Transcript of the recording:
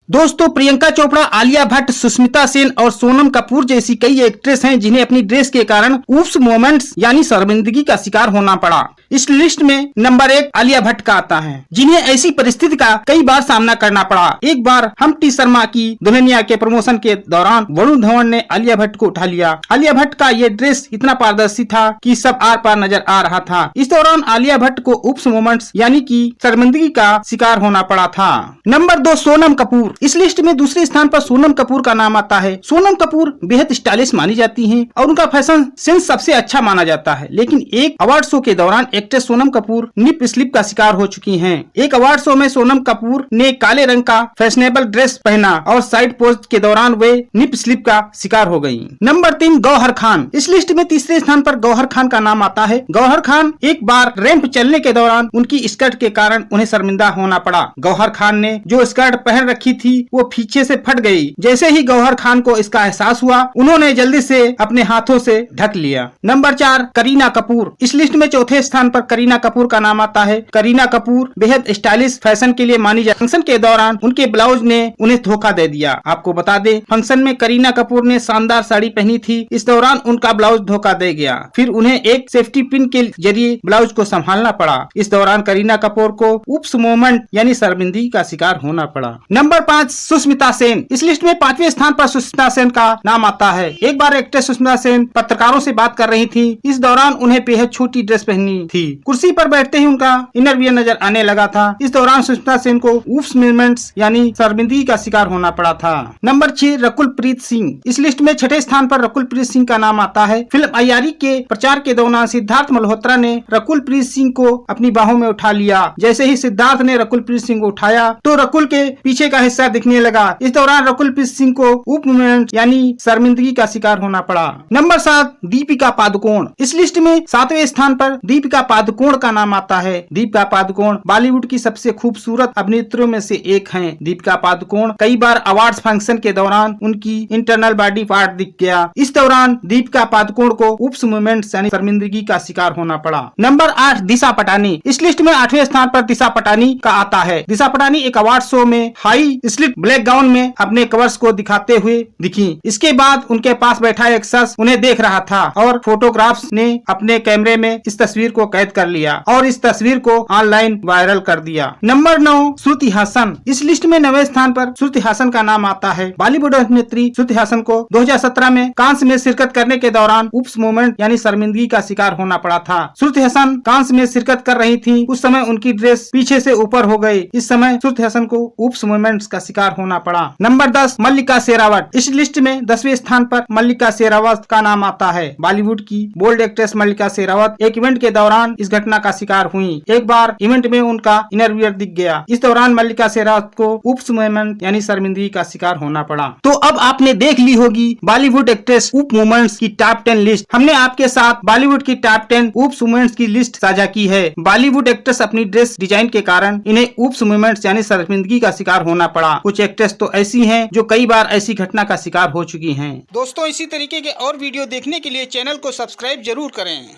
दोस्तों, प्रियंका चोपड़ा, आलिया भट्ट, सुष्मिता सेन और सोनम कपूर जैसी कई एक्ट्रेस हैं जिन्हें अपनी ड्रेस के कारण ऊप्स मोमेंट्स यानी शर्मिंदगी का शिकार होना पड़ा। इस लिस्ट में नंबर 1 आलिया भट्ट का आता है, जिन्हें ऐसी परिस्थिति का कई बार सामना करना पड़ा। एक बार हम्प्टी शर्मा की दुल्हनिया के प्रमोशन के दौरान वरुण धवन ने आलिया भट्ट को उठा लिया। आलिया भट्ट का ये ड्रेस इतना पारदर्शी था कि सब आर पार नजर आ रहा था। इस दौरान आलिया भट्ट को ऊप्स मोमेंट्स यानी कि शर्मिंदगी का शिकार होना पड़ा था। नंबर 2 सोनम कपूर। इस लिस्ट में दूसरे स्थान पर सोनम कपूर का नाम आता है। सोनम कपूर बेहद स्टाइलिश मानी जाती हैं और उनका फैशन सेंस सबसे अच्छा माना जाता है, लेकिन एक अवार्ड शो के दौरान एक्ट्रेस सोनम कपूर निप स्लिप का शिकार हो चुकी हैं। एक अवार्ड शो में सोनम कपूर ने काले रंग का फैशनेबल ड्रेस पहना और साइड पोज के दौरान वे निप स्लिप का शिकार हो गयी। नंबर 3 गौहर खान। इस लिस्ट में तीसरे स्थान पर गौहर खान का नाम आता है। गौहर खान एक बार रैंप चलने के दौरान उनकी स्कर्ट के कारण उन्हें शर्मिंदा होना पड़ा। गौहर खान ने जो स्कर्ट पहन रखी थी वो पीछे से फट गई। जैसे ही गौहर खान को इसका एहसास हुआ, उन्होंने जल्दी से अपने हाथों से ढक लिया। नंबर 4 करीना कपूर। इस लिस्ट में चौथे स्थान पर करीना कपूर का नाम आता है। करीना कपूर बेहद स्टाइलिश फैशन के लिए मानी जाती है। फंक्शन के दौरान उनके ब्लाउज ने उन्हें धोखा दे दिया। आपको बता दें, फंक्शन में करीना कपूर ने शानदार साड़ी पहनी थी। इस दौरान उनका ब्लाउज धोखा दे गया। फिर उन्हें एक सेफ्टी पिन के जरिए ब्लाउज को संभालना पड़ा। इस दौरान करीना कपूर को ऊप्स मोमेंट यानी शर्मिंदगी का शिकार होना पड़ा। नंबर 5 सुष्मिता सेन। इस लिस्ट में 5वें स्थान पर सुष्मिता सेन का नाम आता है। एक बार एक्ट्रेस सुष्मिता सेन पत्रकारों से बात कर रही थी। इस दौरान उन्हें बेहद छोटी ड्रेस पहनी थी। कुर्सी पर बैठते ही उनका इनर वियर नजर आने लगा था। इस दौरान सुष्मिता सेन को ऊप्स मोमेंट्स यानी शर्मिंदगी का शिकार होना पड़ा था। नंबर 6 रकुल प्रीत सिंह। इस लिस्ट में 6ठे स्थान पर रकुल प्रीत सिंह का नाम आता है। फिल्म अय्यारी के प्रचार के दौरान सिद्धार्थ मल्होत्रा ने रकुल प्रीत सिंह को अपनी बाहों में उठा लिया। जैसे ही सिद्धार्थ ने रकुल प्रीत सिंह को उठाया तो रकुल के पीछे का हिस्सा दिखने लगा। इस दौरान रकुल प्रीत सिंह को ऊप मोमेंट यानी शर्मिंदगी का शिकार होना पड़ा। नंबर 7 दीपिका पादुकोण। इस लिस्ट में 7वें स्थान पर दीपिका पादुकोण का नाम आता है। दीपिका पादुकोण बॉलीवुड की सबसे खूबसूरत अभिनेत्रियों में से एक हैं। दीपिका पादुकोण कई बार अवार्ड्स फंक्शन के दौरान उनकी इंटरनल बॉडी पार्ट दिख गया। इस दौरान दीपिका पादुकोण को ऊप्स मोमेंट्स यानी शर्मिंदगी का शिकार होना पड़ा। नंबर 8 दिशा पटानी। इस लिस्ट में 8वें स्थान पर दिशा पटानी का आता है। दिशा पटानी एक अवार्ड शो में हाई स्लिट ब्लैक गाउन में अपने कवर्स को दिखाते हुए दिखी। इसके बाद उनके पास बैठा एक शख्स उन्हें देख रहा था और फोटोग्राफ्स ने अपने कैमरे में इस तस्वीर को कैद कर लिया और इस तस्वीर को ऑनलाइन वायरल कर दिया। नंबर 9 श्रुति हासन। इस लिस्ट में 9वें स्थान पर श्रुति हासन का नाम आता है। बॉलीवुड अभिनेत्री श्रुति हासन को 2017 में कांस में शिरकत करने के दौरान ऊप्स मोमेंट यानी शर्मिंदगी का शिकार होना पड़ा था। श्रुति हासन कांस में शिरकत कर रही थी। उस समय उनकी ड्रेस पीछे से ऊपर हो गई। इस समय श्रुति हासन को ऊप्स मोमेंट्स का शिकार होना पड़ा। नंबर 10 मल्लिका शेरावत। इस लिस्ट में 10वें स्थान पर मल्लिका शेरावत का नाम आता है। बॉलीवुड की बोल्ड एक्ट्रेस मल्लिका शेरावत एक इवेंट के दौरान इस घटना का शिकार हुई। एक बार इवेंट में उनका इनर वियर दिख गया। इस दौरान मल्लिका शेरावत को ऊप्स मोमेंट यानी शर्मिंदगी का शिकार होना पड़ा। तो अब आपने देख ली होगी बॉलीवुड एक्ट्रेस ऊप मोमेंट्स की टॉप 10 लिस्ट। हमने आपके साथ बॉलीवुड की टॉप 10 ऊप्स मोमेंट्स की लिस्ट साझा की है। बॉलीवुड एक्ट्रेस अपनी ड्रेस डिजाइन के कारण इन्हें ऊप्स मोमेंट्स यानी शर्मिंदगी का शिकार होना पड़ा। कुछ एक्ट्रेस तो ऐसी हैं जो कई बार ऐसी घटना का शिकार हो चुकी हैं। दोस्तों, इसी तरीके के और वीडियो देखने के लिए चैनल को सब्सक्राइब जरूर करें।